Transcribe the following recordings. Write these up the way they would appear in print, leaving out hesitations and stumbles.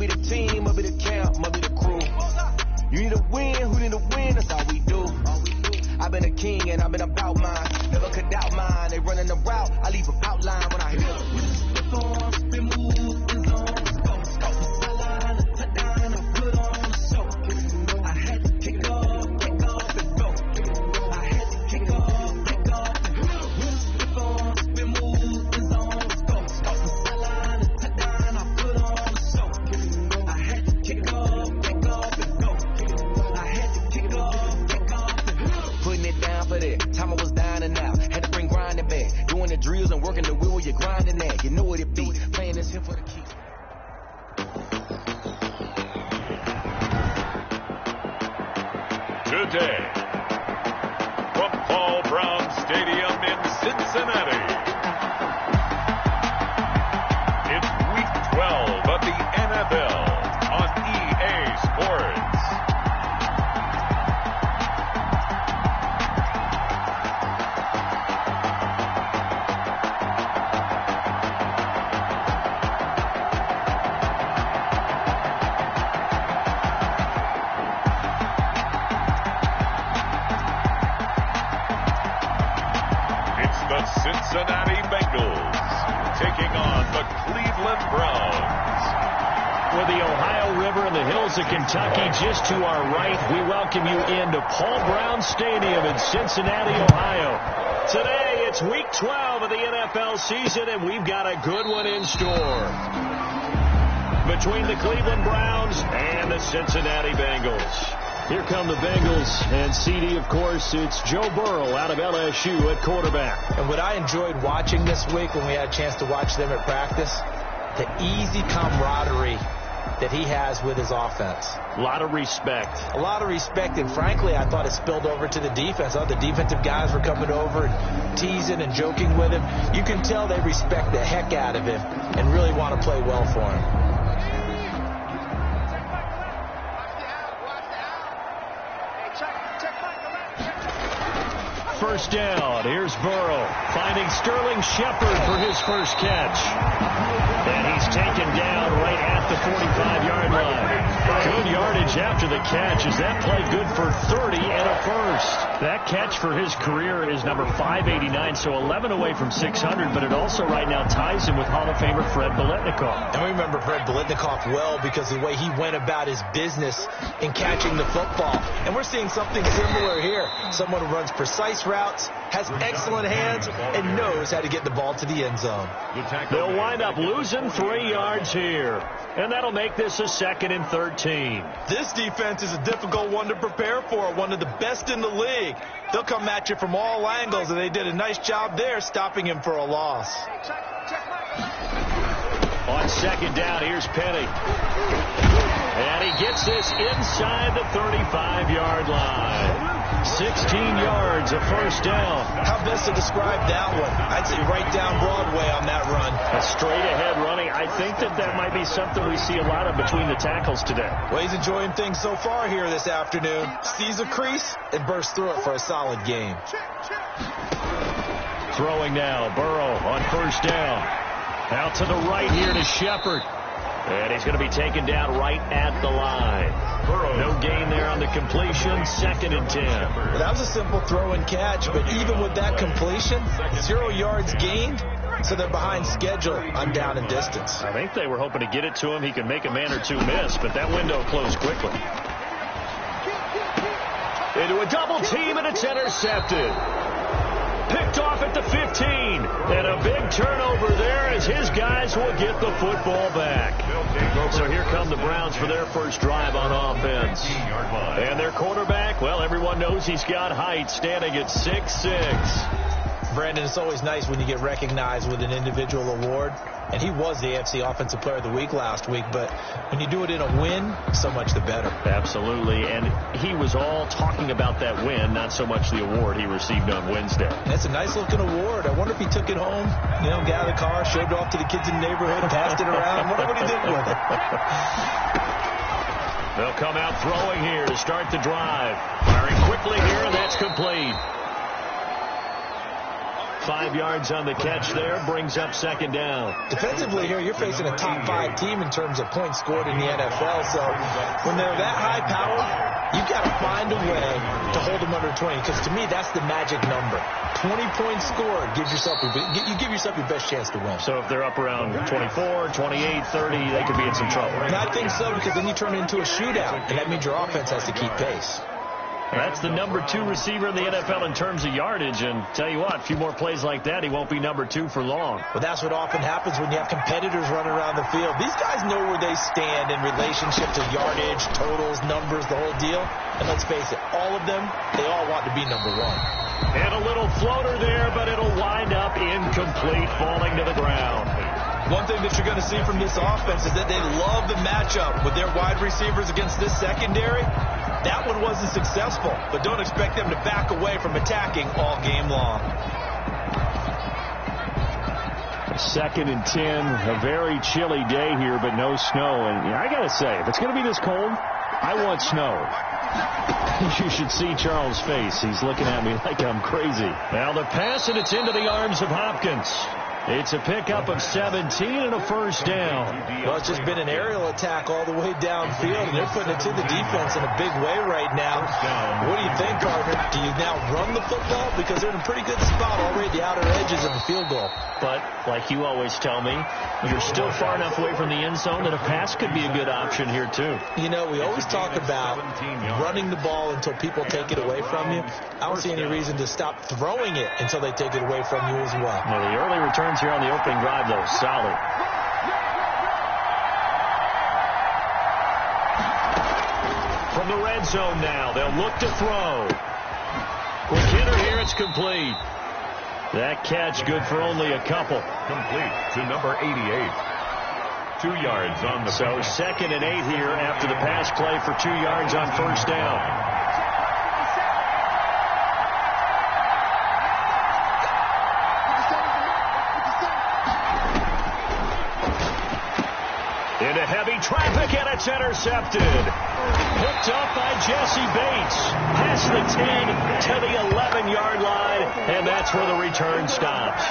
be the team, I'll be the camp, I'll be the crew. You need a win, who need a win, that's all we do. I've been a king and I've been about mine. Never could doubt mine. They running the route, I leave an outline when I hear them. Spin move, in zone, go. Sideline, touchdown, I put on the show. I had to kick off and go. I had to kick off and go. Spin move, in zone, go. Sideline, touchdown, I put on the show. I had to kick off and go. I had to kick off and go. Putting it down for that. Time I was down and out. Had to bring grinding back. Doing the drills and working the wheel, you're grinding that. You know what it be. Playing this here for the keys. Today, from Paul Brown Stadium in Cincinnati, it's Week 12 of the NFL on EA Sports. Cincinnati Bengals taking on the Cleveland Browns. With the Ohio River and the hills of Kentucky just to our right, we welcome you into Paul Brown Stadium in Cincinnati, Ohio. Today, it's Week 12 of the NFL season, and we've got a good one in store. Between the Cleveland Browns and the Cincinnati Bengals. Here come the Bengals, and CD, of course, it's Joe Burrow out of LSU at quarterback. And what I enjoyed watching this week when we had a chance to watch them at practice, the easy camaraderie that he has with his offense. A lot of respect. A lot of respect, and frankly, I thought it spilled over to the defense. I thought the defensive guys were coming over and teasing and joking with him. You can tell they respect the heck out of him and really want to play well for him. First down. Here's Burrow finding Sterling Shepard for his first catch. And he's taken down right at the 45-yard line. Good yardage after the catch. Is that play good for 30 and a first? That catch for his career is number 589, so 11 away from 600, but it also right now ties him with Hall of Famer Fred Biletnikoff. And we remember Fred Biletnikoff well because of the way he went about his business in catching the football. And we're seeing something similar here. Someone who runs precise routes, has excellent hands, and knows how to get the ball to the end zone. They'll wind up losing 3 yards here. And that'll make this a 2nd and 13. This defense is a difficult one to prepare for, one of the best in the league. They'll come at you from all angles, and they did a nice job there stopping him for a loss. On 2nd down, here's Penny. And he gets this inside the 35-yard line. 16 yards, a first down. How best to describe that one? I'd say right down Broadway on that run. A straight-ahead running. I think that might be something we see a lot of between the tackles today. Well, he's enjoying things so far here this afternoon. Sees a crease and bursts through it for a solid game. Throwing now, Burrow on first down. Out to the right here to Shepard. And he's going to be taken down right at the line. No gain there on the completion. 2nd and 10. Well, that was a simple throw and catch, but even with that completion, 0 yards gained, so they're behind schedule on down and distance. I think they were hoping to get it to him. He could make a man or two miss, but that window closed quickly. Into a double team, and it's intercepted. Picked off at the 15, and a big turnover there as his guys will get the football back. So here come the Browns for their first drive on offense. And their quarterback, well, everyone knows he's got height, standing at 6'6". Brandon, it's always nice when you get recognized with an individual award. And he was the AFC Offensive Player of the Week last week. But when you do it in a win, so much the better. Absolutely. And he was all talking about that win, not so much the award he received on Wednesday. And it's a nice-looking award. I wonder if he took it home, got out of the car, showed it off to the kids in the neighborhood, passed it around. I wonder what he did with it. They'll come out throwing here to start the drive. Firing quickly here, and that's complete. 5 yards on the catch there, brings up second down. Defensively here, you're facing a top 5 team in terms of points scored in the NFL. So when they're that high power, you've got to find a way to hold them under 20, because to me, that's the magic number. 20 points scored gives yourself you give yourself your best chance to win. So if they're up around 24, 28, 30, they could be in some trouble. And I think so, because then you turn it into a shootout, and that means your offense has to keep pace. That's the number 2 receiver in the NFL in terms of yardage, and tell you what, a few more plays like that, he won't be number 2 for long. Well, that's what often happens when you have competitors running around the field. These guys know where they stand in relationship to yardage, totals, numbers, the whole deal. And let's face it, all of them, they all want to be number 1. And a little floater there, but it'll wind up incomplete, falling to the ground. One thing that you're going to see from this offense is that they love the matchup with their wide receivers against this secondary. That one wasn't successful, but don't expect them to back away from attacking all game long. 2nd and 10, a very chilly day here, but no snow. And I got to say, if it's going to be this cold, I want snow. You should see Charles' face. He's looking at me like I'm crazy. Now the pass, and it's into the arms of Hopkins. It's a pickup of 17 and a first down. Well, it's just been an aerial attack all the way downfield, and they're putting it to the defense in a big way right now. What do you think, Carter? Do you now run the football? Because they're in a pretty good spot already at the outer edges of the field goal. But, like you always tell me, you're still far enough away from the end zone that a pass could be a good option here, too. You know, we always talk about running the ball until people take it away from you. I don't see any reason to stop throwing it until they take it away from you as well. Well, the early returns here on the opening drive, though, solid. From the red zone now, they'll look to throw. Quick hitter here, it's complete. That catch good for only a couple. Complete to number 88. 2 yards on the So pick. 2nd and 8 here after the pass play for 2 yards on first down. Into heavy traffic, and it's intercepted. Picked up by Jesse Bates. Past the 10 to the 11-yard line, and that's where the return stops.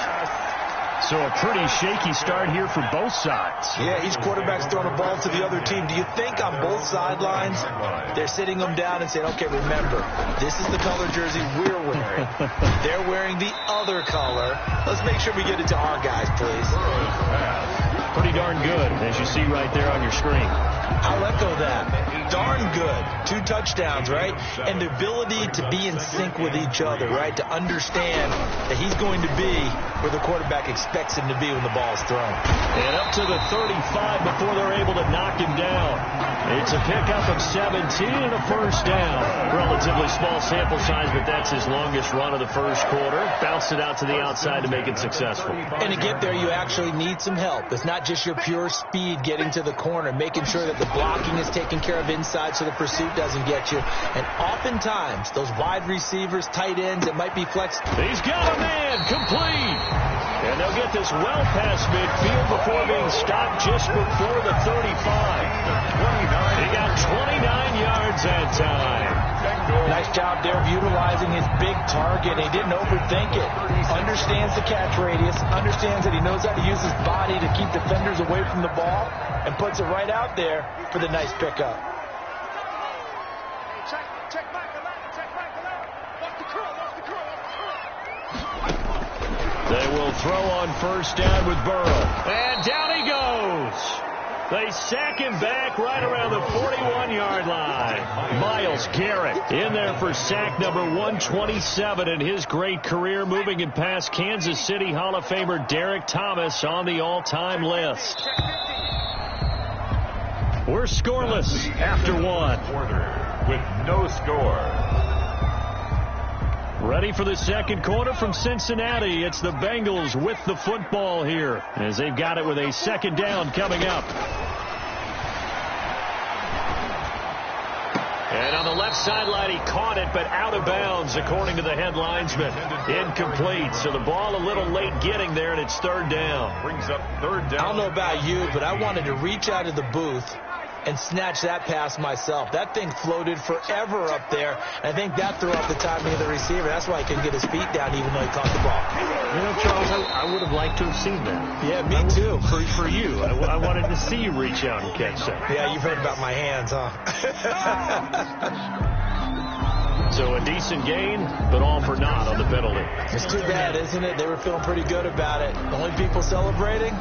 So a pretty shaky start here for both sides. Yeah, each quarterback's throwing a ball to the other team. Do you think on both sidelines they're sitting them down and saying, okay, remember, this is the color jersey we're wearing. They're wearing the other color. Let's make sure we get it to our guys, please. Pretty darn good, as you see right there on your screen. I'll echo that. Darn good. 2 touchdowns, right? And the ability to be in sync with each other, right? To understand that he's going to be where the quarterback expects him to be when the ball is thrown. And up to the 35 before they're able to knock him down. It's a pickup of 17 and a first down. Relatively small sample size, but that's his longest run of the first quarter. Bounced it out to the outside to make it successful. And to get there, you actually need some help. It's not just your pure speed getting to the corner, making sure that the blocking is taken care of inside so the pursuit doesn't get you. And oftentimes, those wide receivers, tight ends, it might be flex. He's got a man, complete. And they'll get this well past midfield before being stopped just before the 35. He got 29 yards that time. Nice job there of utilizing his big target. He didn't overthink it. Understands the catch radius. Understands that he knows how to use his body to keep defenders away from the ball. And puts it right out there for the nice pickup. Check back the line. Watch the curl. They will throw on first down with Burrow. And down he goes. They sack him back right around the 41-yard line. Myles Garrett in there for sack number 127 in his great career, moving it past Kansas City Hall of Famer Derek Thomas on the all-time list. We're scoreless after 1. Quarter with no score. Ready for the second quarter from Cincinnati. It's the Bengals with the football here as they've got it with a second down coming up. And on the left sideline, he caught it, but out of bounds, according to the head linesman. Incomplete. So the ball a little late getting there, and it's third down. Brings up third down. I don't know about you, but I wanted to reach out of the booth and snatch that pass myself. That thing floated forever up there. I think that threw off the timing of the receiver. That's why he couldn't get his feet down even though he caught the ball. You know, Charles, I would have liked to have seen that. Yeah, me too. For you. I wanted to see you reach out and catch that. Yeah, you've heard about my hands, huh? So a decent gain, but all for naught on the penalty. It's too bad, isn't it? They were feeling pretty good about it. The only people celebrating,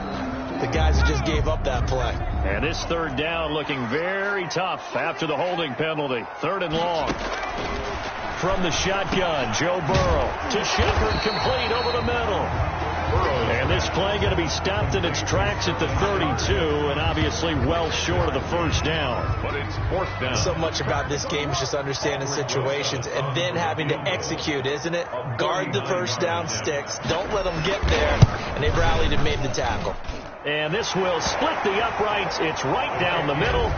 the guys who just gave up that play. And this third down looking very tough after the holding penalty. 3rd and long. From the shotgun, Joe Burrow to Shepard, complete over the middle. And this play going to be stopped in its tracks at the 32, and obviously well short of the first down. But it's 4th down. So much about this game is just understanding situations and then having to execute, isn't it? Guard the first down sticks. Don't let them get there. And they rallied and made the tackle. And this will split the uprights. It's right down the middle.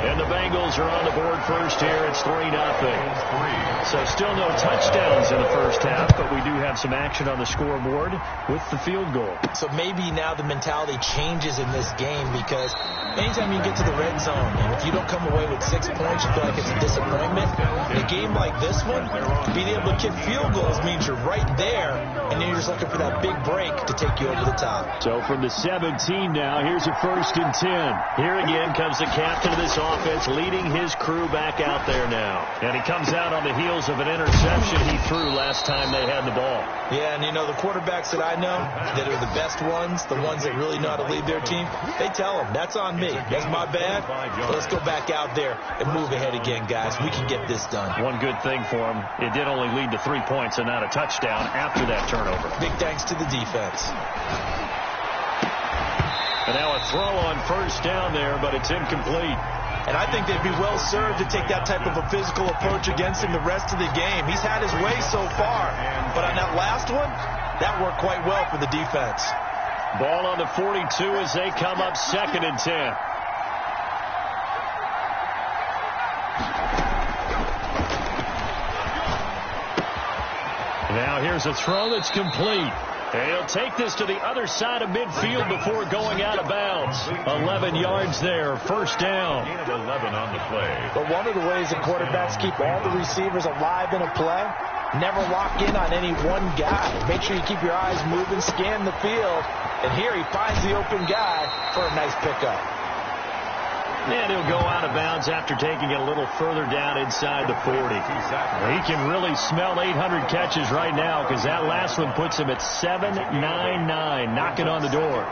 And the Bengals are on the board first here. It's 3-0. So still no touchdowns in the first half, but we do have some action on the scoreboard with the field goal. So maybe now the mentality changes in this game because anytime you get to the red zone, and if you don't come away with 6 points, you feel like it's a disappointment. In a game like this one, being able to kick field goals means you're right there, and then you're just looking for that big break to take you over the top. So from the 17 now, here's a 1st and 10. Here again comes the captain of this offense, leading his crew back out there now. And he comes out on the heels of an interception he threw last time they had the ball. Yeah, and you know, the quarterbacks that I know that are the best ones, the ones that really know how to lead their team, they tell them, that's on me. That's my bad. So let's go back out there and move ahead again, guys. We can get this done. One good thing for him, it did only lead to 3 points and not a touchdown after that turnover. Big thanks to the defense. And now a throw on first down there, but it's incomplete. And I think they'd be well served to take that type of a physical approach against him the rest of the game. He's had his way so far, but on that last one, that worked quite well for the defense. Ball on the 42 as they come up 2nd and 10. Now here's a throw that's complete. And he'll take this to the other side of midfield before going out of bounds. 11 yards there, 1st down. 11 on the play. But one of the ways that quarterbacks keep all the receivers alive in a play, never lock in on any one guy. Make sure you keep your eyes moving, scan the field. And here he finds the open guy for a nice pickup. And he'll go out of bounds after taking it a little further down inside the 40. He can really smell 800 catches right now because that last one puts him at 799, knocking on the door.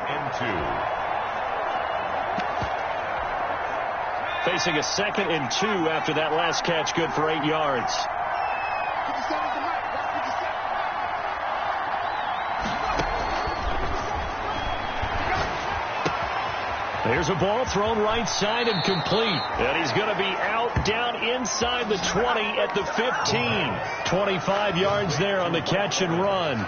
Facing a 2nd and 2 after that last catch, good for 8 yards. There's a ball thrown right side and complete. And he's going to be out down inside the 20 at the 15. 25 yards there on the catch and run.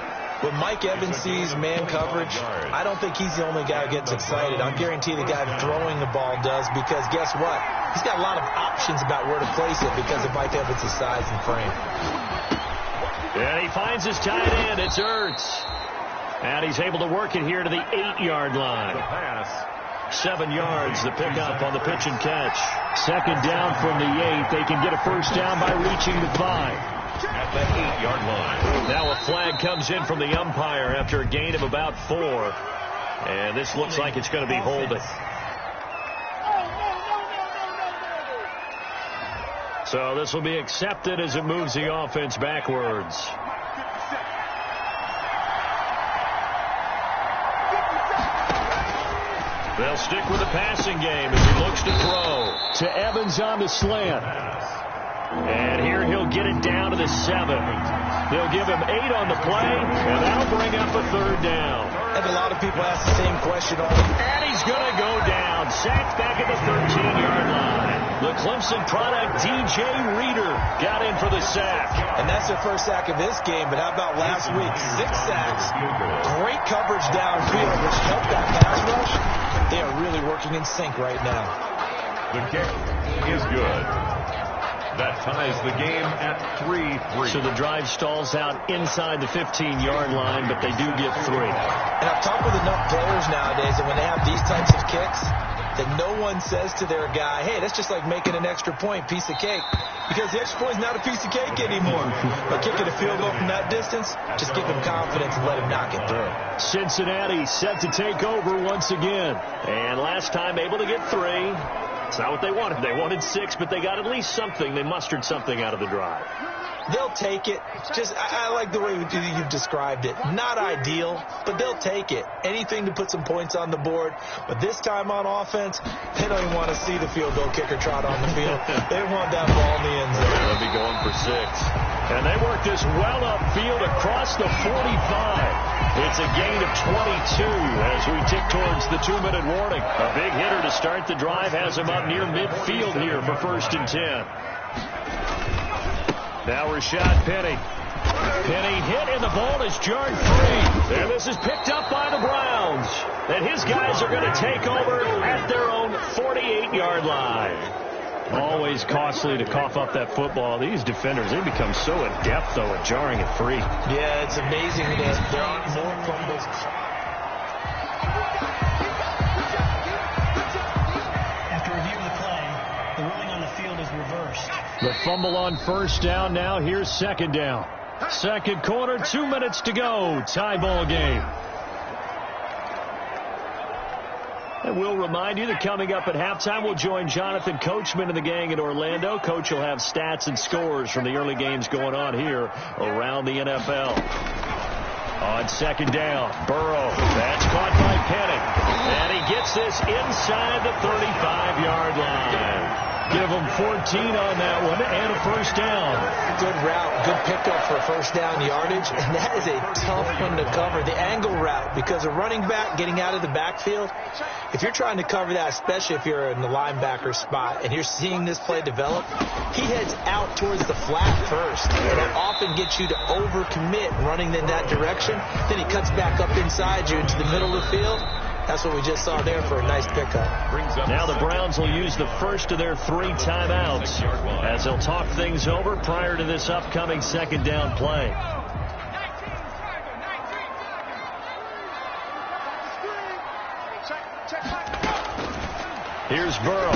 When Mike Evans sees man coverage, I don't think he's the only guy who gets excited. I'll guarantee the guy throwing the ball does because guess what? He's got a lot of options about where to place it because of Mike Evans' size and frame. And he finds his tight end. It's Ertz. And he's able to work it here to the 8-yard line. The pass. 7 yards, the pickup on the pitch and catch. 2nd down from the 8. They can get a 1st down by reaching the 5. At the 8-yard line. Now a flag comes in from the umpire after a gain of about 4. And this looks like it's going to be holding. So this will be accepted as it moves the offense backwards. They'll stick with the passing game as he looks to throw. To Evans on the slant. And here he'll get it down to the 7. They'll give him 8 on the play, and that'll bring up a 3rd down. And a lot of people ask the same question. And he's going to go down. Sacked back at the 13-yard line. The Clemson product, DJ Reader, got in for the sack. And that's their first sack of this game, but how about last week? 6 sacks, great coverage downfield, which helped that pass rush. They are really working in sync right now. The kick is good. That ties the game at 3-3. So the drive stalls out inside the 15-yard line, but they do get 3. And I've talked with enough players nowadays that when they have these types of kicks, that no one says to their guy, hey, that's just like making an extra point, piece of cake. Because the extra point is not a piece of cake anymore. By kicking a field goal from that distance, just give him confidence and let him knock it through. Cincinnati set to take over once again. And last time able to get 3. It's not what they wanted. They wanted 6, but they got at least something. They mustered something out of the drive. They'll take it. I like the way you've described it. Not ideal, but they'll take it. Anything to put some points on the board. But this time on offense, they don't even want to see the field goal kicker trot on the field. They want that ball in the end zone. They'll be going for 6. And they work this well upfield across the 45. It's a gain of 22 as we tick towards the 2-minute warning. A big hitter to start the drive has him up near midfield here for 1st and 10. Now Rashad Penny. Penny hit and the ball is jarred free. And this is picked up by the Browns. And his guys are going to take over at their own 48-yard line. Always costly to cough up that football. These defenders, they become so adept, though, at jarring it free. Yeah, it's amazing that there aren't more fumbles. After reviewing the play, the ruling on the field is reversed. The fumble on 1st down. Now here's 2nd down. 2nd quarter, 2 minutes to go. Tie ball game. And we'll remind you that coming up at halftime, we'll join Jonathan Coachman and the gang in Orlando. Coach will have stats and scores from the early games going on here around the NFL. On 2nd down, Burrow. That's caught by Penny. And he gets this inside the 35-yard line. Give him 14 on that one and a 1st down. Good route, good pickup for 1st down yardage, and that is a tough one to cover. The angle route, because a running back getting out of the backfield, if you're trying to cover that, especially if you're in the linebacker spot and you're seeing this play develop, he heads out towards the flat first. And that often gets you to overcommit running in that direction. Then he cuts back up inside you into the middle of the field. That's what we just saw there for a nice pickup. Now the Browns will use the first of their 3 timeouts as they'll talk things over prior to this upcoming 2nd down play. Here's Burrow.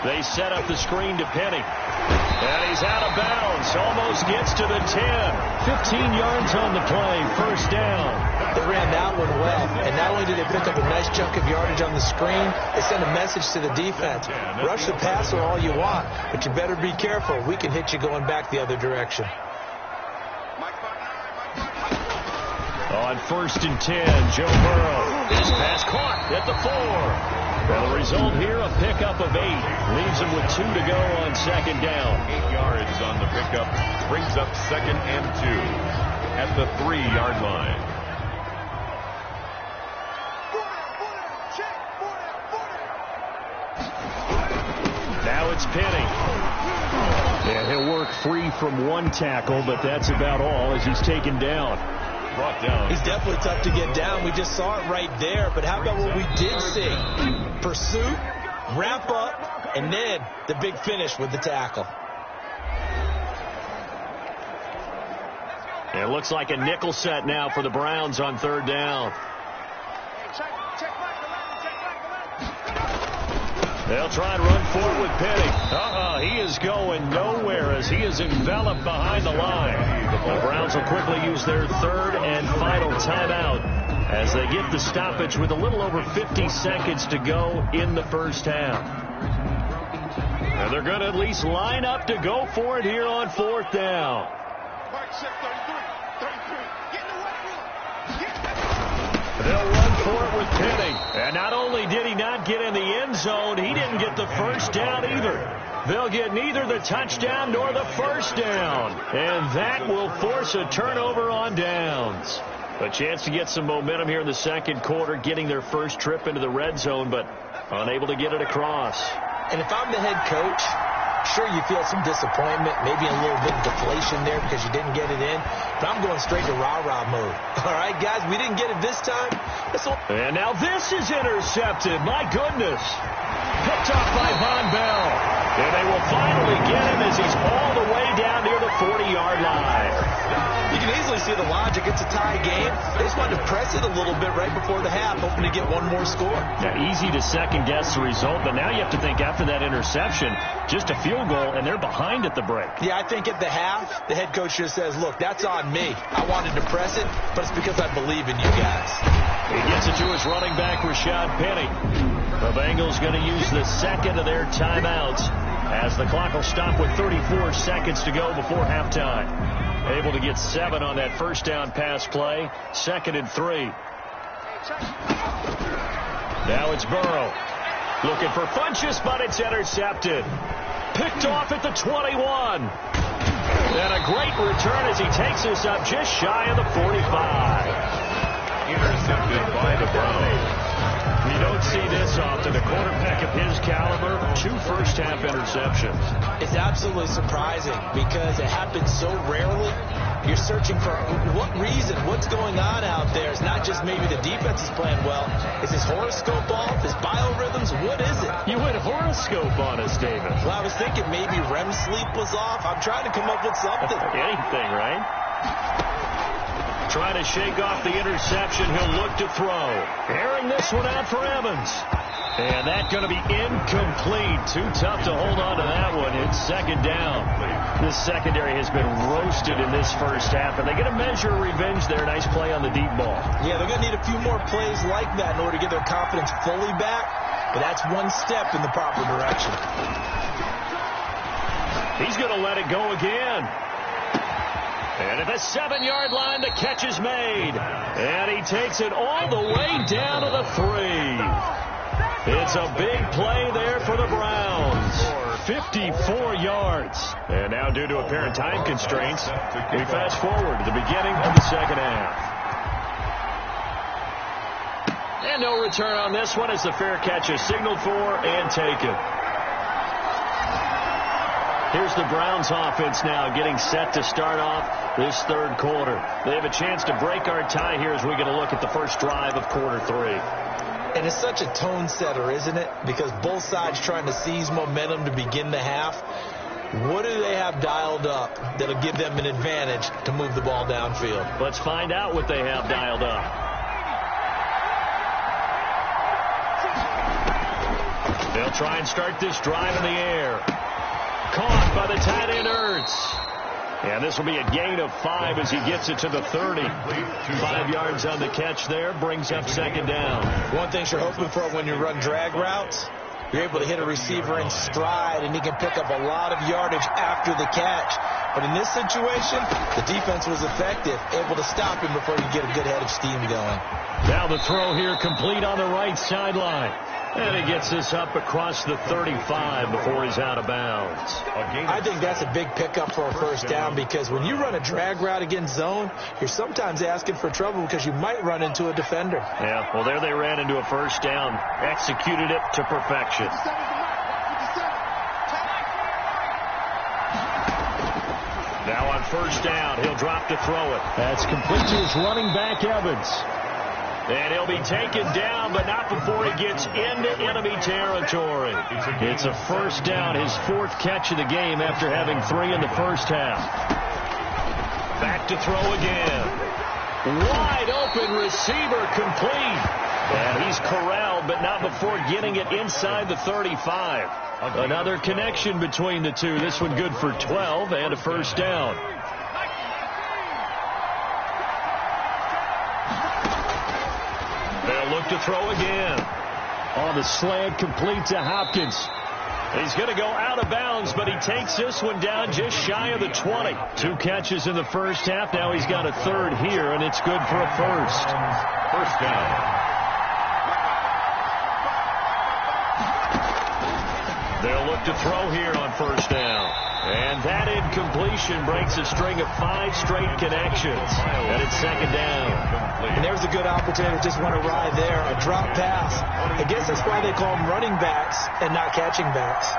They set up the screen to Penny. And he's out of bounds. Almost gets to the 10. 15 yards on the play. 1st down. They ran that one well. And not only did they pick up a nice chunk of yardage on the screen, they sent a message to the defense. Rush the passer all you want, but you better be careful. We can hit you going back the other direction. On 1st and 10, Joe Burrow. His pass caught at the 4. Well, the result here, a pickup of 8. Leaves him with 2 to go on 2nd down. 8 yards on the pickup. Brings up 2nd and 2 at the 3-yard line. Now it's Penny. And he'll work free from 1 tackle, but that's about all as he's taken down. Brought down. He's definitely tough to get down. We just saw it right there. But how about what we did see? Pursuit, wrap up, and then the big finish with the tackle. It looks like a nickel set now for the Browns on 3rd down. They'll try and run forward with Penny. He is going nowhere as he is enveloped behind the line. The Browns will quickly use their 3rd and final timeout as they get the stoppage with a little over 50 seconds to go in the 1st half. And they're going to at least line up to go for it here on 4th down. They'll run for it with Penny. And not only did he not get in the end zone, he didn't get the 1st down either. They'll get neither the touchdown nor the 1st down. And that will force a turnover on downs. A chance to get some momentum here in the 2nd quarter, getting their first trip into the red zone, but unable to get it across. And if I'm the head coach, sure, you feel some disappointment, maybe a little bit of deflation there because you didn't get it in. But I'm going straight to rah-rah mode. All right, guys, we didn't get it this time. And now this is intercepted. My goodness. Picked off by Von Bell. And they will finally get him as he's all the way down near the 40-yard line. You can easily see the logic. It's a tie game. They just wanted to press it a little bit right before the half, hoping to get one more score. Yeah, easy to second-guess the result, but now you have to think after that interception, just a field goal, and they're behind at the break. Yeah, I think at the half, the head coach just says, look, that's on me. I wanted to press it, but it's because I believe in you guys. He gets it to his running back, Rashad Penny. The Bengals going to use the second of their timeouts as the clock will stop with 34 seconds to go before halftime. Able to get 7 on that first down pass play. 2nd and 3. Now it's Burrow. Looking for Funchess, but it's intercepted. Picked off at the 21. And a great return as he takes us up just shy of the 45. Intercepted by the Browns. We don't see this often. A quarterback of his caliber, 2 first-half interceptions. It's absolutely surprising because it happens so rarely. You're searching for what reason, what's going on out there. It's not just maybe the defense is playing well. Is his horoscope off? His biorhythms? What is it? You went horoscope on us, David. Well, I was thinking maybe REM sleep was off. I'm trying to come up with something. Anything, right? Trying to shake off the interception. He'll look to throw. Airing this one out for Evans. And that's going to be incomplete. Too tough to hold on to that one. It's 2nd down. This secondary has been roasted in this first half, and they get a measure of revenge there. Nice play on the deep ball. Yeah, they're going to need a few more plays like that in order to get their confidence fully back, but that's one step in the proper direction. He's going to let it go again. And at the 7-yard line, the catch is made. And he takes it all the way down to the 3. It's a big play there for the Browns. 54 yards. And now, due to apparent time constraints, we fast forward to the beginning of the second half. And no return on this one as the fair catch is signaled for and taken. Here's the Browns offense now getting set to start off this third quarter. They have a chance to break our tie here as we get a look at the first drive of quarter 3. And it's such a tone setter, isn't it? Because both sides trying to seize momentum to begin the half. What do they have dialed up that'll give them an advantage to move the ball downfield? Let's find out what they have dialed up. They'll try and start this drive in the air. Caught by the tight end Ertz. And this will be a gain of 5 as he gets it to the 30. 5 yards on the catch there. Brings up 2nd down. One thing you're hoping for when you run drag routes, you're able to hit a receiver in stride, and he can pick up a lot of yardage after the catch. But in this situation, the defense was effective, able to stop him before you get a good head of steam going. Now the throw here complete on the right sideline. And he gets this up across the 35 before he's out of bounds. I think that's a big pickup for a first down because when you run a drag route against zone, you're sometimes asking for trouble because you might run into a defender. Yeah, well, there they ran into a first down. Executed it to perfection. Now on first down, he'll drop to throw it. That's complete to his running back, Evans. And he'll be taken down, but not before he gets into enemy territory. It's a first down, his 4th catch of the game after having 3 in the first half. Back to throw again. Wide open receiver complete. And he's corralled, but not before getting it inside the 35. Another connection between the two. This one good for 12 and a first down. They'll look to throw again. On the slant, complete to Hopkins. He's going to go out of bounds, but he takes this one down just shy of the 20. 2 catches in the first half. Now he's got a 3rd here, and it's good for a first. First down. They'll look to throw here on first down. And that incompletion breaks a string of 5 straight connections. And it's 2nd down. And there's a good opportunity to just want to ride there. A drop pass. I guess that's why they call them running backs and not catching backs.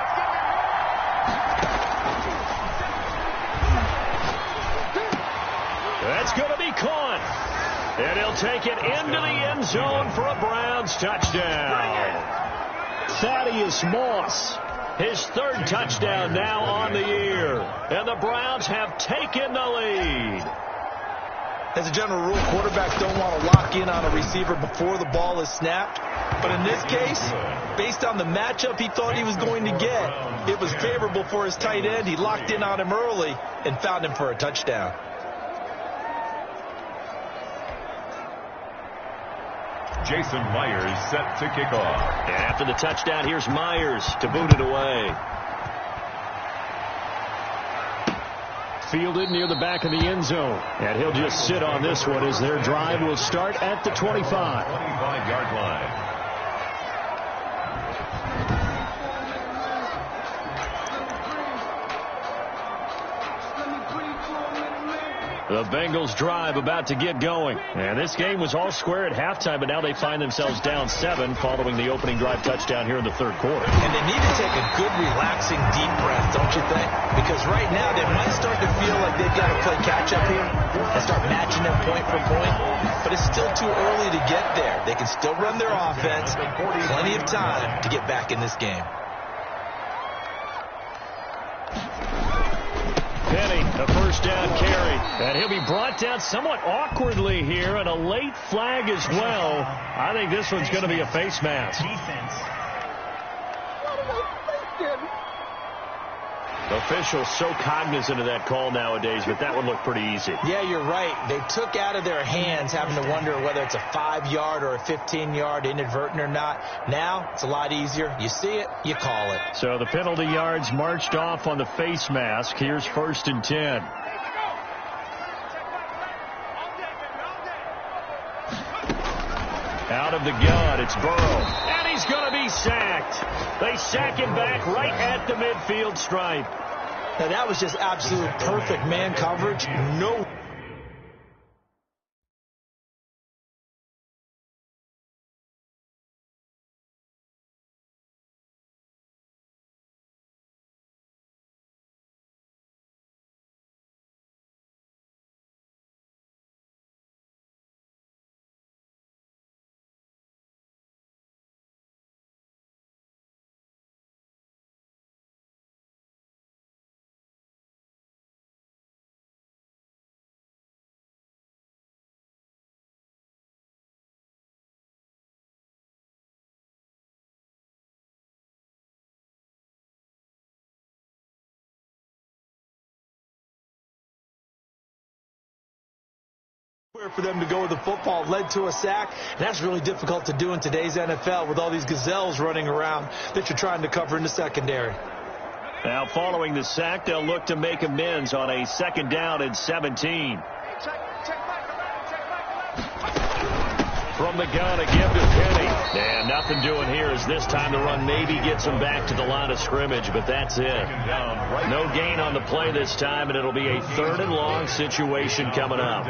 That's going to be caught. And he'll take it into the end zone for a Browns touchdown. Thaddeus Moss His third touchdown now on the year. And the Browns have taken the lead. As a general rule, quarterbacks don't want to lock in on a receiver before the ball is snapped. But in this case, based on the matchup he thought he was going to get, it was favorable for his tight end. He locked in on him early and found him for a touchdown. Jason Myers set to kick off. And after the touchdown, here's Myers to boot it away. Fielded near the back of the end zone. And he'll just sit on this one as their drive will start at the 25. 25-yard line. The Bengals drive about to get going. And this game was all square at halftime, but now they find themselves down 7 following the opening drive touchdown here in the third quarter. And they need to take a good, relaxing, deep breath, don't you think? Because right now they might start to feel like they've got to play catch-up here and start matching them point for point. But it's still too early to get there. They can still run their offense. Plenty of time to get back in this game. Penny, a first down carry. And he'll be brought down somewhat awkwardly here, and a late flag as well. I think this one's going to be a face mask. Defense. Officials so cognizant of that call nowadays, but that one looked pretty easy. Yeah, you're right. They took out of their hands having to wonder whether it's a 5-yard or a 15-yard inadvertent or not. Now, it's a lot easier. You see it, you call it. So the penalty yards marched off on the face mask. Here's 1st and 10. Out of the gun, it's Burrow. And he's going to be sacked. They sack him back right at the midfield stripe. Now, that was just absolute perfect man coverage. No. For them to go with the football led to a sack, and that's really difficult to do in today's NFL with all these gazelles running around that you're trying to cover in the secondary. Now following the sack, they'll look to make amends on a 2nd down and 17. From the gun again to Penny. And nothing doing here as this time the run maybe gets them back to the line of scrimmage, but that's it. No gain on the play this time, and it'll be a 3rd and long situation coming up.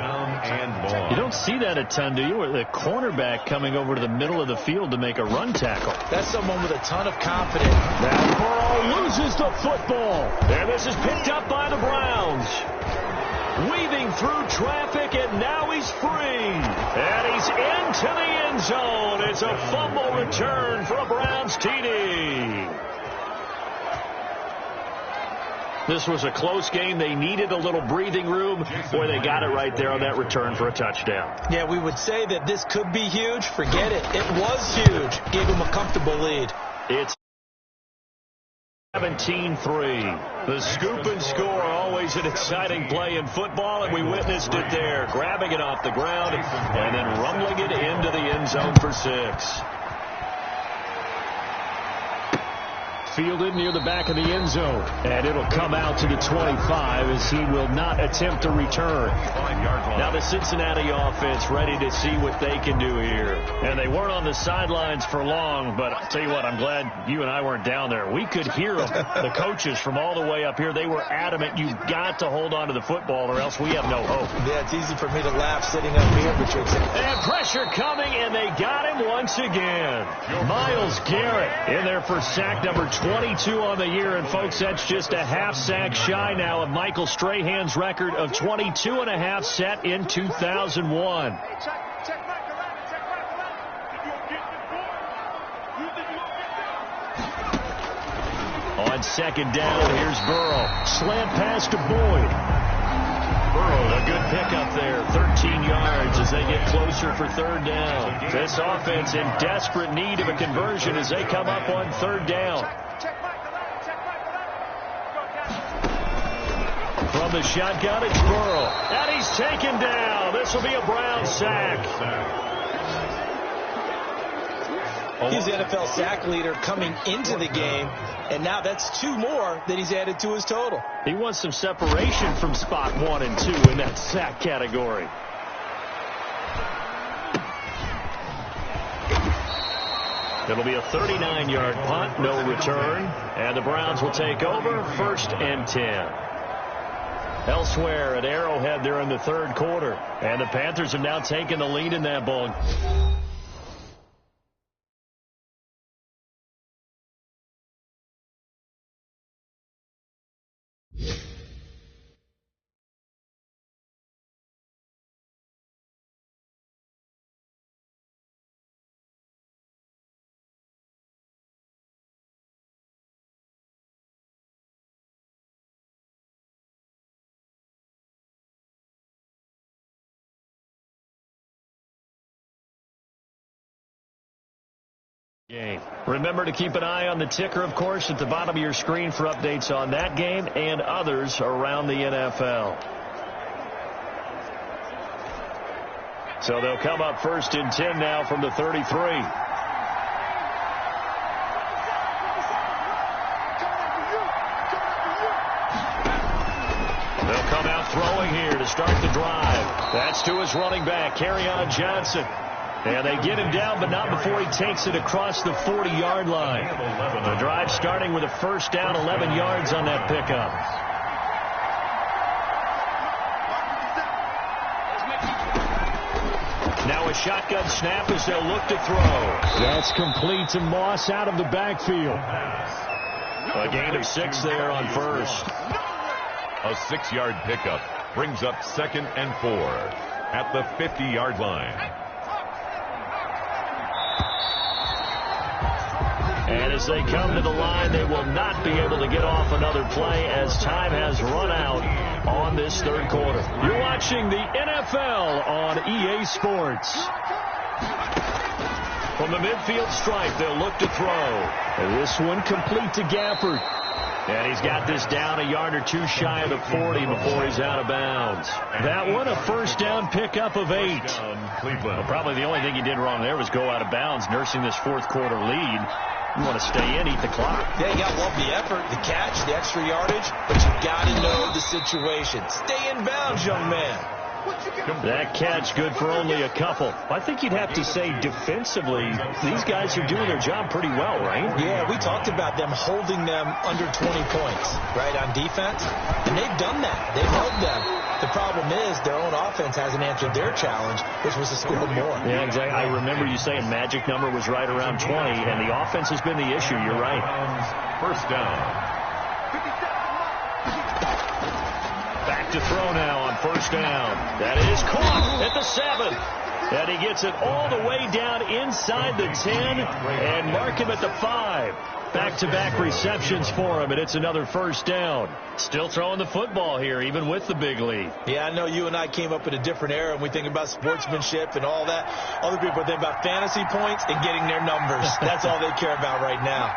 You don't see that a ton, do you? With the cornerback coming over to the middle of the field to make a run tackle. That's someone with a ton of confidence. Now Burrow loses the football. And this is picked up by the Browns. Weaving through traffic, and now he's free. And he's into the end zone. It's a fumble return for a Browns TD. This was a close game. They needed a little breathing room. Boy, they got it right there on that return for a touchdown. Yeah, we would say that this could be huge. Forget it. It was huge. Gave him a comfortable lead. It's 17-3. The scoop and score, always an exciting play in football, and we witnessed it there. Grabbing it off the ground and then rumbling it into the end zone for 6. Fielded near the back of the end zone. And it'll come out to the 25 as he will not attempt a return. Now the Cincinnati offense ready to see what they can do here. And they weren't on the sidelines for long, but I'll tell you what, I'm glad you and I weren't down there. We could hear them. The coaches from all the way up here, they were adamant, you've got to hold on to the football or else we have no hope. Yeah, it's easy for me to laugh sitting up here, but you're saying. And pressure coming, and they got him once again. Myles Garrett in there for sack number 22 on the year, and folks, that's just a half sack shy now of Michael Strahan's record of 22 and a half set in 2001. On second down, here's Burrow. Slant pass to Boyd. Burrow, a good pickup there. 13 yards as they get closer for third down. This offense in desperate need of a conversion as they come up on third down. From the shotgun, it's Burrow. And he's taken down. This will be a Brown sack. He's the NFL sack leader coming into the game, and now that's 2 more that he's added to his total. He wants some separation from spot 1 and 2 in that sack category. It'll be a 39-yard punt, no return, and the Browns will take over 1st and 10. Elsewhere at Arrowhead, they're in the third quarter, and the Panthers have now taken the lead in that ball. Game. Remember to keep an eye on the ticker, of course, at the bottom of your screen for updates on that game and others around the NFL. So they'll come up 1st and 10 now from the 33. They'll come out throwing here to start the drive. That's to his running back, Kerryon Johnson. And they get him down, but not before he takes it across the 40-yard line. The drive starting with a first down, 11 yards on that pickup. Now a shotgun snap as they'll look to throw. That's complete to Moss out of the backfield. A gain of 6 there on first. A 6-yard pickup brings up 2nd and 4 at the 50-yard line. And as they come to the line, they will not be able to get off another play as time has run out on this third quarter. You're watching the NFL on EA Sports. From the midfield stripe, they'll look to throw. And this one complete to Gafford. And he's got this down a yard or 2 shy of the 40 before he's out of bounds. That one a first down pickup of 8. Well, probably the only thing he did wrong there was go out of bounds, nursing this fourth quarter lead. You want to stay in, eat the clock. Yeah, you got to love the effort, the catch, the extra yardage, but you got to know the situation. Stay in bounds, young man. That catch good for only a couple. I think you'd have to say defensively, these guys are doing their job pretty well, right? Yeah, we talked about them holding them under 20 points, right, on defense. And they've done that. They've held them. The problem is their own offense hasn't answered their challenge, which was to score more. Yeah, exactly. I remember you saying magic number was right around 20, and the offense has been the issue. You're right. First down. Back to throw now on first down. That is caught at the 7. And he gets it all the way down inside the 10 and mark him at the 5. Back-to-back receptions for him, and it's another first down. Still throwing the football here, even with the big lead. Yeah, I know you and I came up in a different era, and we think about sportsmanship and all that. Other people think about fantasy points and getting their numbers. That's all they care about right now.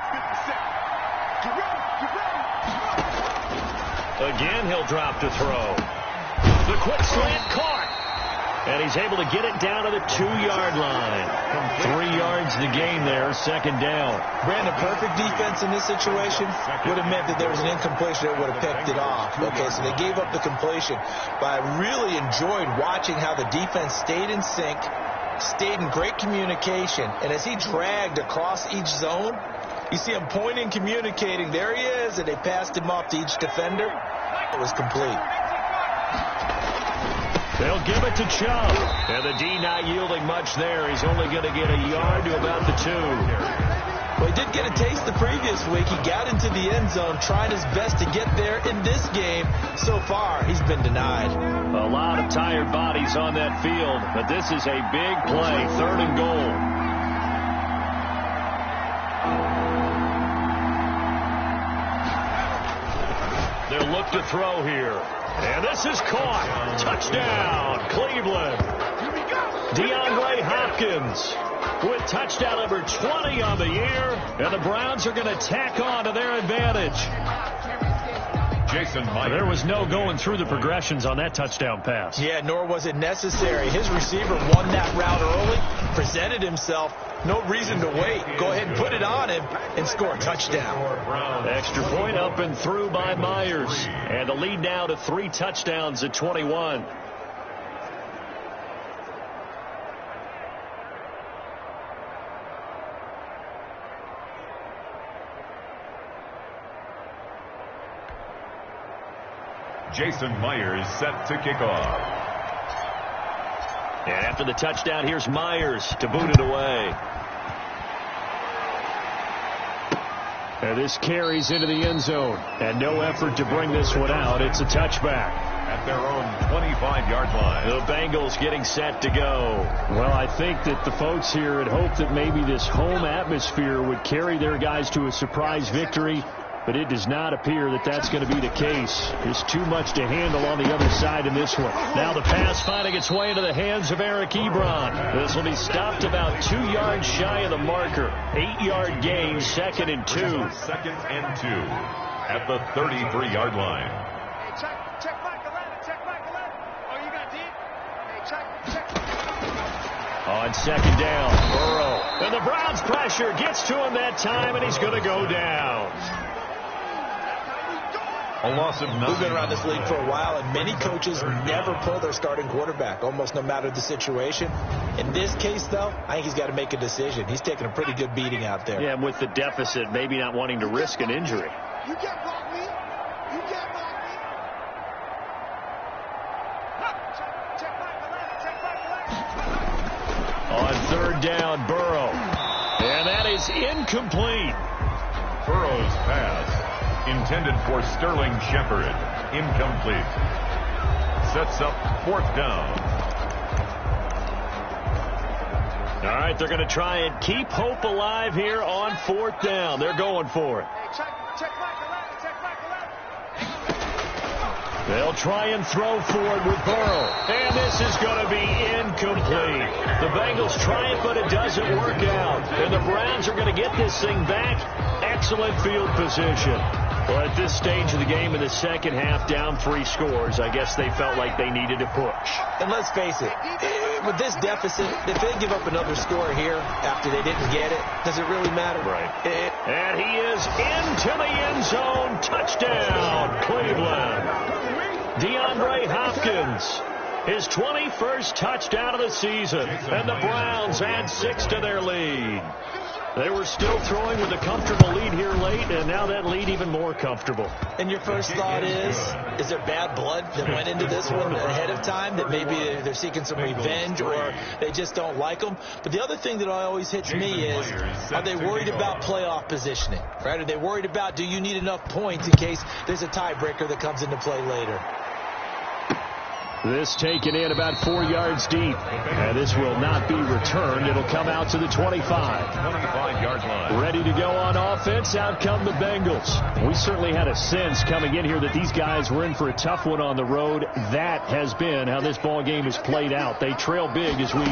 Again, he'll drop to throw. The quick slant caught. And he's able to get it down to the 2-yard line. 3 yards the gain there, second down. Brandon, perfect defense in this situation would have meant that there was an incompletion that would have picked it off. Okay, so they gave up the completion. But I really enjoyed watching how the defense stayed in sync, stayed in great communication. And as he dragged across each zone, you see him pointing, communicating. There he is, and they passed him off to each defender. It was complete. They'll give it to Chubb. And the D not yielding much there. He's only going to get a yard to about the 2. Well, he did get a taste the previous week. He got into the end zone, trying his best to get there in this game. So far, he's been denied. A lot of tired bodies on that field, but this is a big play, 3rd and goal. They'll look to throw here. And this is caught. Touchdown, Cleveland. DeAndre Hopkins with touchdown number 20 on the year. And the Browns are going to tack on to their advantage. Jason Myers. There was no going through the progressions on that touchdown pass. Yeah, nor was it necessary. His receiver won that route early, presented himself. No reason to wait. Go ahead and put it on him and score a touchdown. Extra point up and through by Myers. And the lead now to 3 touchdowns at 21. Jason Myers set to kick off. And after the touchdown, here's Myers to boot it away. And this carries into the end zone. And no effort to bring this one out. It's a touchback. At their own 25-yard line. The Bengals getting set to go. Well, I think that the folks here had hoped that maybe this home atmosphere would carry their guys to a surprise victory. But it does not appear that that's going to be the case. There's too much to handle on the other side in this one. Now the pass finding its way into the hands of Eric Ebron. This will be stopped about 2 yards shy of the marker. 8-yard gain, 2nd and 2. 2nd and 2 at the 33-yard line. Hey, check back 11. Check back 11. Oh, you got deep? Hey, check. On 2nd down, Burrow. And the Browns pressure gets to him that time, and he's going to go down. A loss of 9. We've been around this league for a while, and many coaches never pull their starting quarterback, almost no matter the situation. In this case, though, I think he's got to make a decision. He's taking a pretty good beating out there. Yeah, and with the deficit, maybe not wanting to risk an injury. You can't block me. You can't block me. Check back 11. Check back 11. On 3rd down, Burrow. And that is incomplete. Burrow's pass, intended for Sterling Shepard, incomplete. Sets up 4th down. All right, they're going to try and keep hope alive here on 4th down. They're going for it. Hey, check back 11. Check back 11. They'll try and throw forward with Burrow. And this is going to be incomplete. The Bengals try it, but it doesn't work out. And the Browns are going to get this thing back. Excellent field position. Well, at this stage of the game in the second half, down 3 scores, I guess they felt like they needed to push. And let's face it, with this deficit, if they give up another score here after they didn't get it, does it really matter? Right. And he is into the end zone. Touchdown, Cleveland. DeAndre Hopkins, his 21st touchdown of the season. And the Browns add 6 to their lead. They were still throwing with a comfortable lead here late, and now that lead even more comfortable. And your first thought is there bad blood that went into this one ahead of time, that maybe they're seeking some revenge or they just don't like them? But the other thing that always hits me is, are they worried about playoff positioning? Right? Are they worried about, do you need enough points in case there's a tiebreaker that comes into play later? This taken in about 4 yards deep. And this will not be returned. It'll come out to the 25. 25-yard line. Ready to go on offense. Out come the Bengals. We certainly had a sense coming in here that these guys were in for a tough one on the road. That has been how this ball game has played out. They trail big as we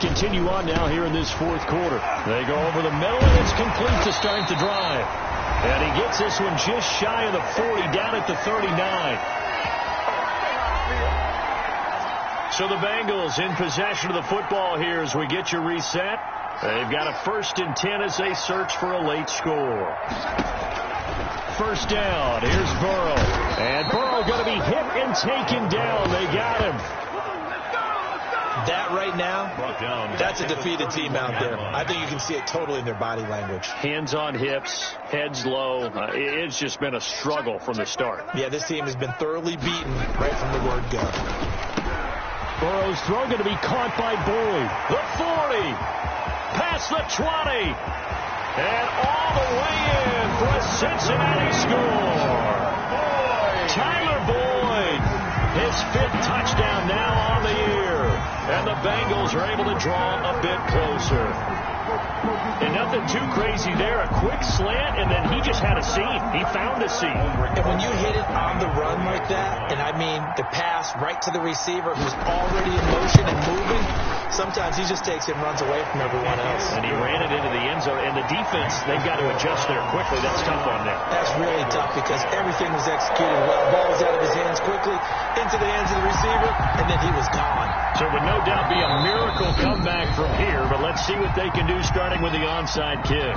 continue on now here in this 4th quarter. They go over the middle, and it's complete to start the drive. And he gets this one just shy of the 40, down at the 39. So the Bengals in possession of the football here as we get you reset. They've got a 1st and 10 as they search for a late score. 1st down. Here's Burrow. And Burrow going to be hit and taken down. They got him. That right now, that's a defeated team out there. I think you can see it totally in their body language. Hands on hips, heads low. It's just been a struggle from the start. Yeah, this team has been thoroughly beaten right from the word go. Burrow's throw going to be caught by Boyd. The 40. Past the 20. And all the way in for a Cincinnati score. Tyler Boyd. His 5th touchdown now on the year. And the Bengals are able to draw a bit closer. And nothing too crazy there. A quick slant, and then he just had a seam. He found a seam. And when you hit it on the run like that, and I mean the pass right to the receiver who's already in motion and moving, sometimes he just takes it and runs away from everyone else. And he ran it into the end zone. And the defense, they've got to adjust there quickly. That's tough on them. That's really tough because everything was executed well. Ball was out of his hands quickly, into the hands of the receiver, and then he was gone. So it would no doubt be a miracle comeback from here, but let's see what they can do starting with the onside kick.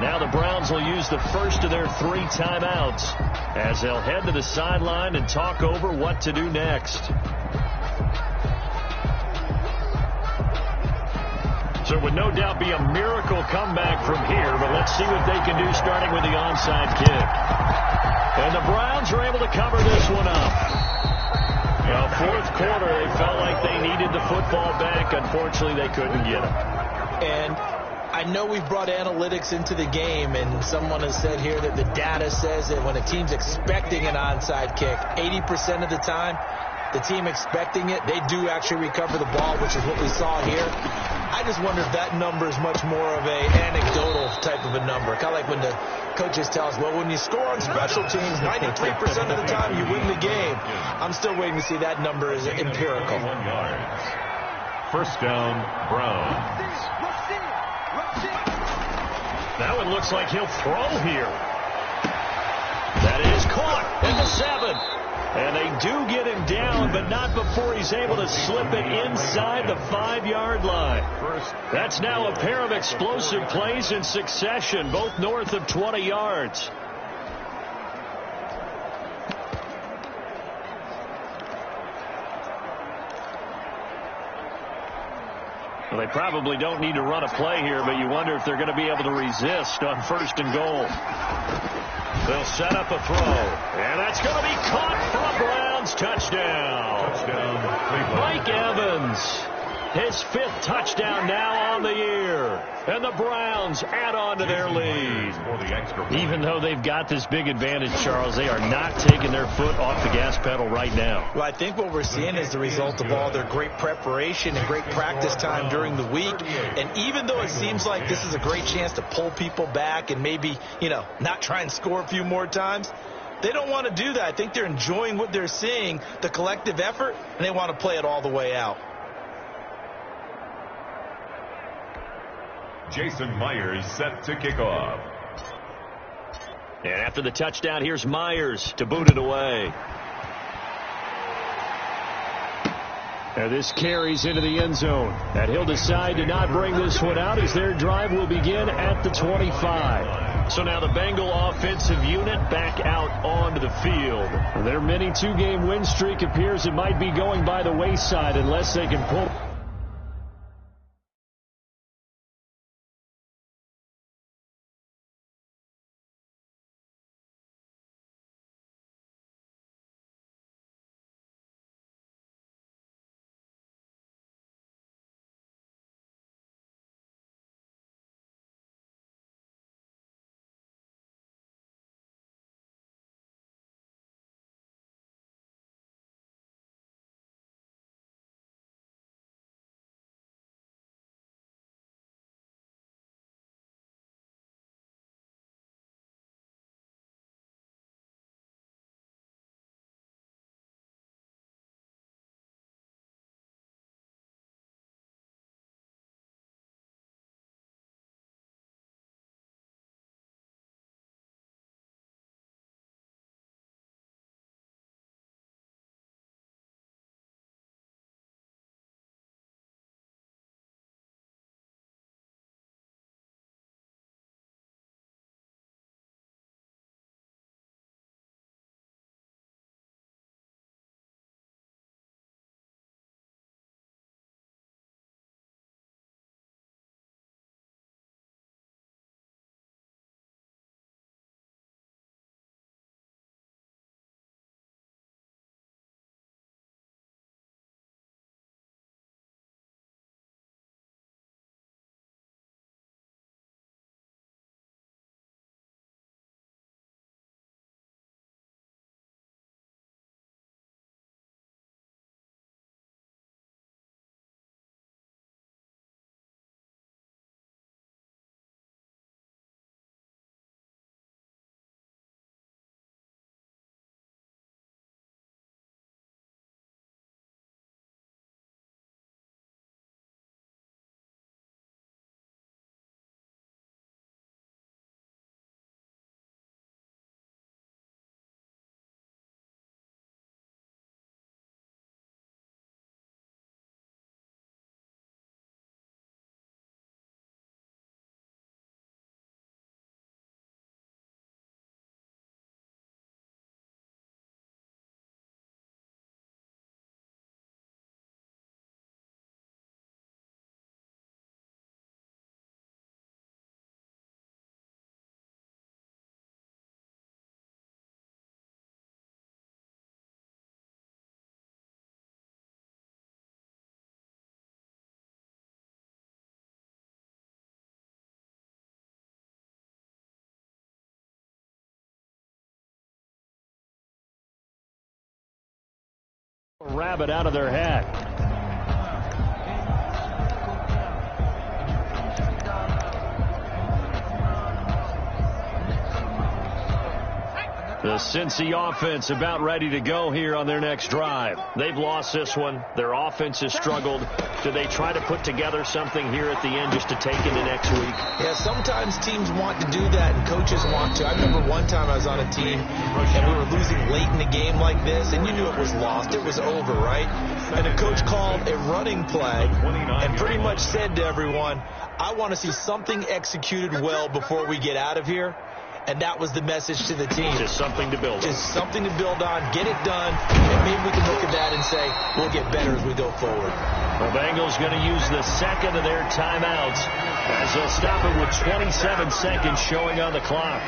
Now the Browns will use the first of their 3 timeouts as they'll head to the sideline and talk over what to do next. So it would no doubt be a miracle comeback from here, but let's see what they can do starting with the onside kick. And the Browns are able to cover this one up. Fourth quarter, they felt like they needed the football back. Unfortunately, they couldn't get it. And I know we've brought analytics into the game, and someone has said here that the data says that when a team's expecting an onside kick, 80% of the time, the team expecting it, they do actually recover the ball, which is what we saw here. I just wonder if that number is much more of a anecdotal type of a number. Kind of like when the coaches tell us, well, when you score on special teams, 93% of the time you win the game. I'm still waiting to see that number is empirical. 1 yard. First down, Browns. That one looks like he'll throw here. That is caught at the 7. And they do get him down, but not before he's able to slip it inside the 5-yard line. That's now a pair of explosive plays in succession, both north of 20 yards. Well, they probably don't need to run a play here, but you wonder if they're going to be able to resist on 1st and goal. They'll set up a throw, and that's going to be caught for a Browns touchdown. Mike Evans, his 5th touchdown now on the year. And the Browns add on to their lead. Even though they've got this big advantage, Charles, they are not taking their foot off the gas pedal right now. Well, I think what we're seeing is the result of all their great preparation and great practice time during the week. And even though it seems like this is a great chance to pull people back and maybe, not try and score a few more times, they don't want to do that. I think they're enjoying what they're seeing, the collective effort, and they want to play it all the way out. Jason Myers set to kick off. And after the touchdown, here's Myers to boot it away. Now this carries into the end zone. And he'll decide to not bring this one out as their drive will begin at the 25. So now the Bengal offensive unit back out onto the field. Their mini 2-game win streak appears it might be going by the wayside unless they can pull A rabbit out of their hat. The Cincy offense about ready to go here on their next drive. They've lost this one. Their offense has struggled. Do they try to put together something here at the end just to take into next week? Yeah, sometimes teams want to do that and coaches want to. I remember one time I was on a team and we were losing late in the game like this, and you knew it was lost. It was over, right? And the coach called a running play and pretty much said to everyone, I want to see something executed well before we get out of here. And that was the message to the team. Just something to build on. Just something to build on, get it done, and maybe we can look at that and say, we'll get better as we go forward. The Bengals going to use the second of their timeouts as they'll stop it with 27 seconds showing on the clock.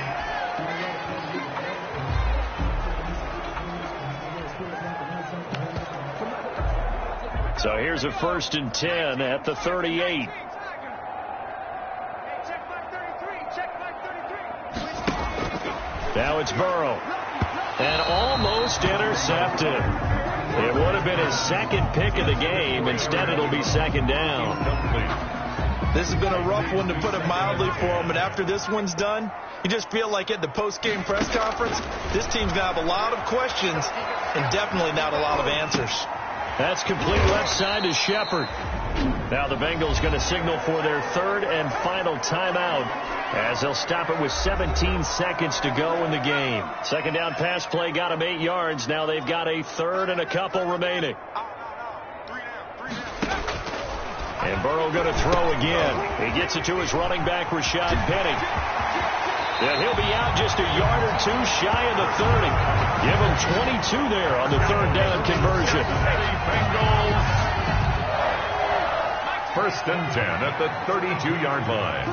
So here's a 1st and 10 at the 38. Now it's Burrow. And almost intercepted. It would have been his second pick of the game. Instead, it'll be 2nd down. This has been a rough one, to put it mildly, for him. But after this one's done, you just feel like at the post-game press conference, this team's going to have a lot of questions and definitely not a lot of answers. That's complete left side to Shepard. Now the Bengals going to signal for their 3rd and final timeout as they'll stop it with 17 seconds to go in the game. 2nd down pass play got them 8 yards. Now they've got a 3rd and a couple remaining. And Burrow going to throw again. He gets it to his running back, Rashad Penny. And he'll be out just a yard or two shy of the 30. Give him 22 there on the 3rd down conversion. Bengals. 1st and 10 at the 32-yard line.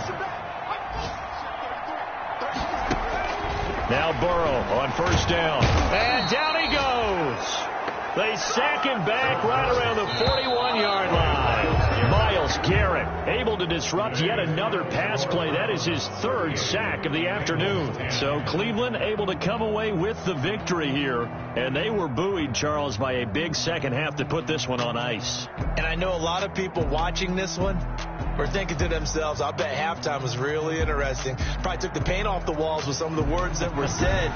Now Burrow on 1st down. And down he goes. They sack him back right around the 41-yard line. Myles Garrett able to disrupt yet another pass play. That is his 3rd sack of the afternoon. So Cleveland able to come away with the victory here. And they were buoyed, Charles, by a big second half to put this one on ice. And I know a lot of people watching this one were thinking to themselves, I bet halftime was really interesting. Probably took the paint off the walls with some of the words that were said.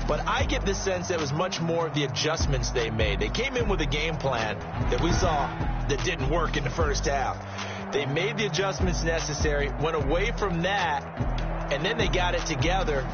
But I get the sense that it was much more of the adjustments they made. They came in with a game plan that we saw that didn't work in the first half. They made the adjustments necessary, went away from that, and then they got it together